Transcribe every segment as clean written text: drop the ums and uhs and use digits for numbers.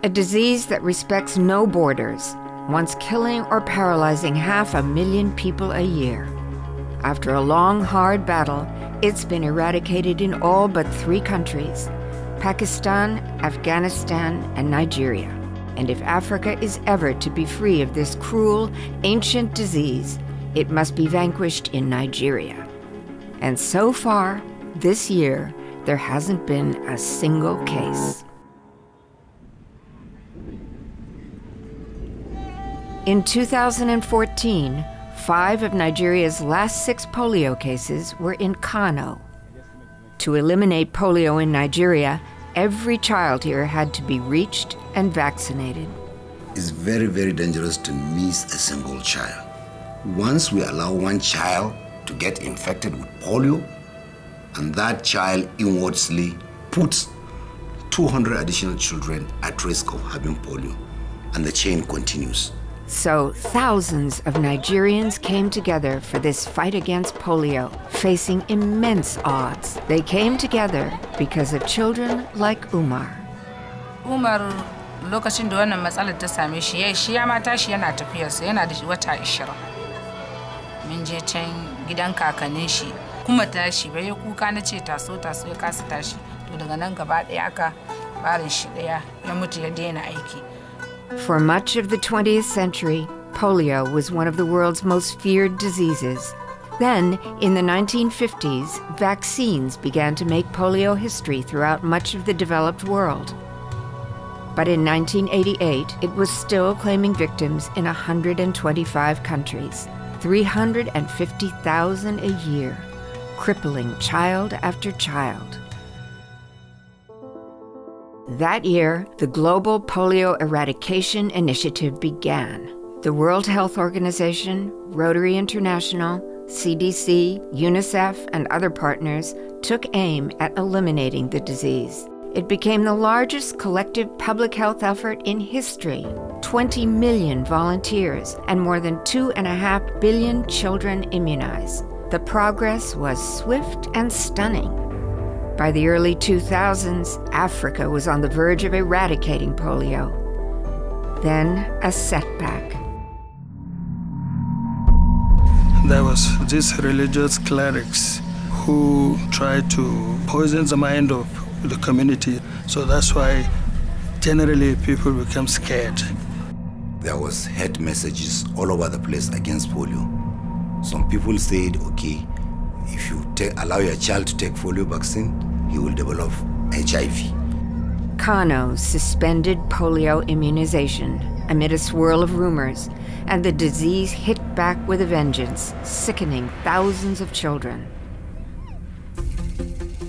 a disease that respects no borders, once killing or paralyzing 500,000 people a year. After a long, hard battle, it's been eradicated in all but 3 countries: Pakistan, Afghanistan, and Nigeria. And if Africa is ever to be free of this cruel, ancient disease, it must be vanquished in Nigeria. And so far, this year, there hasn't been a single case. In 2014, 5 of Nigeria's last 6 polio cases were in Kano. To eliminate polio in Nigeria, every child here had to be reached and vaccinated. It's very, very dangerous to miss a single child. Once we allow one child to get infected with polio, and that child inwardly puts 200 additional children at risk of having polio, and the chain continues. So thousands of Nigerians came together for this fight against polio, facing immense odds. They came together because of children like Umar. Umar, lokacin da wannan matsalar ta same shi ya mata shi yana tafiyarsa, yana da wata 20. Mun je can gidan kakannin shi, kuma tashi bai kuka na ce taso ya kasa tashi. To daga nan gaba ɗaya aka barin shi ɗaya ya mutu ya daina aiki. For much of the 20th century, polio was one of the world's most feared diseases. Then, in the 1950s, vaccines began to make polio history throughout much of the developed world. But in 1988, it was still claiming victims in 125 countries, 350,000 a year, crippling child after child. That year, the Global Polio Eradication Initiative began. The World Health Organization, Rotary International, CDC, UNICEF, and other partners took aim at eliminating the disease. It became the largest collective public health effort in history. 20 million volunteers and more than 2.5 billion children immunized. The progress was swift and stunning. By the early 2000s, Africa was on the verge of eradicating polio. Then, a setback. There was these religious clerics who tried to poison the mind of the community. So that's why generally people become scared. There was hate messages all over the place against polio. Some people said, okay, if you allow your child to take polio vaccine, he will develop HIV. Kano suspended polio immunization amid a swirl of rumors, and the disease hit back with a vengeance, sickening thousands of children.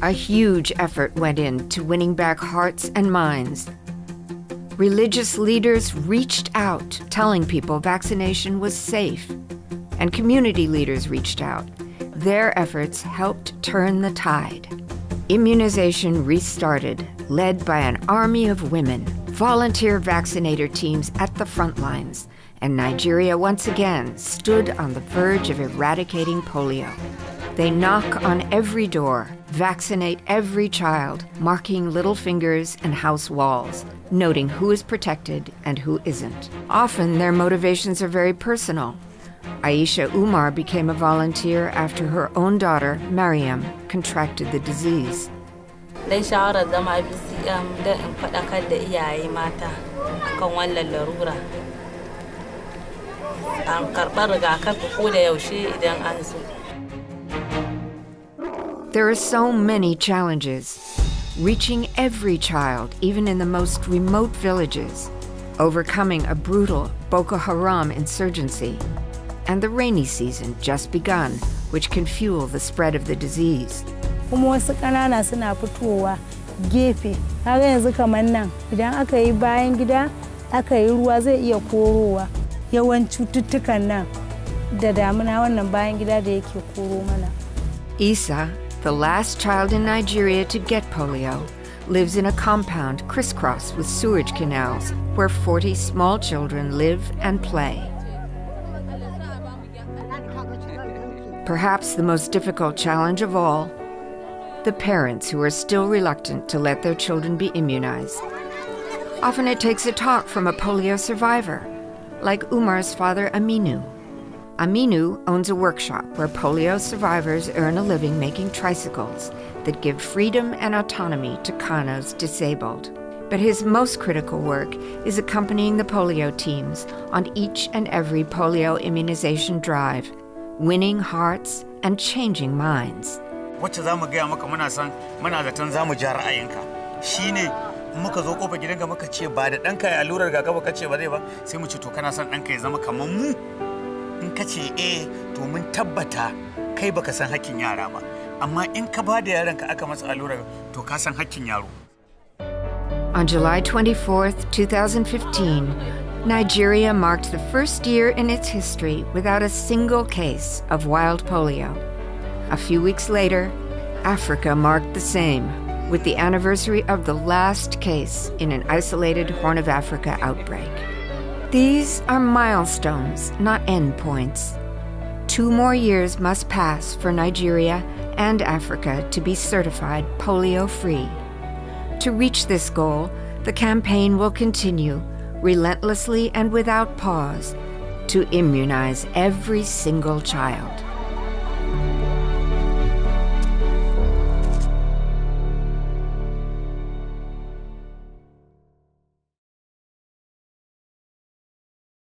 A huge effort went into winning back hearts and minds. Religious leaders reached out, telling people vaccination was safe, and community leaders reached out. Their efforts helped turn the tide. Immunization restarted, led by an army of women, volunteer vaccinator teams at the front lines, and Nigeria once again stood on the verge of eradicating polio. They knock on every door, vaccinate every child, marking little fingers and house walls, noting who is protected and who isn't. Often their motivations are very personal. Aisha Umar became a volunteer after her own daughter, Mariam, contracted the disease. Dai shawarar zama BCM da in faɗakar da iyaye mata akan wannan larura. An karɓar rigakafi ko da yaushe idan an zo. There are so many challenges. Reaching every child, even in the most remote villages. Overcoming a brutal Boko Haram insurgency. And the rainy season just begun, which can fuel the spread of the disease. Kuma wasu ƙanana suna fitowa gefe. Kaga yanzu kamar nan, idan aka yi bayan gida, aka yi ruwa zai iya korowa. Yawan cututtukan nan da damuna wannan bayan gida da yake koro mana. Isa, the last child in Nigeria to get polio, lives in a compound crisscrossed with sewage canals where 40 small children live and play. Perhaps the most difficult challenge of all, the parents who are still reluctant to let their children be immunized. Often it takes a talk from a polio survivor, like Umar's father Aminu. Aminu owns a workshop where polio survivors earn a living making tricycles that give freedom and autonomy to Kano's disabled. But his most critical work is accompanying the polio teams on each and every polio immunization drive, winning hearts and changing minds. Wacce za mu gaya maka muna zaton za mu ja ra'ayinka shine muka zo kofar gidanka muka ce ba da ɗanka ya allurar rigakafi kace ba zai ba sai mu ce to kana son ɗanka ya zama kamar mu in ka ce to mun tabbata kai baka san hakkin yara ba amma in ka ba da yaranka aka masa allurar to ka san hakkin yaro. On July 24th, 2015, Nigeria marked the first year in its history without a single case of wild polio. A few weeks later, Africa marked the same, with the anniversary of the last case in an isolated Horn of Africa outbreak. These are milestones, not endpoints. 2 more years must pass for Nigeria and Africa to be certified polio-free. To reach this goal, the campaign will continue, relentlessly and without pause, to immunize every single child.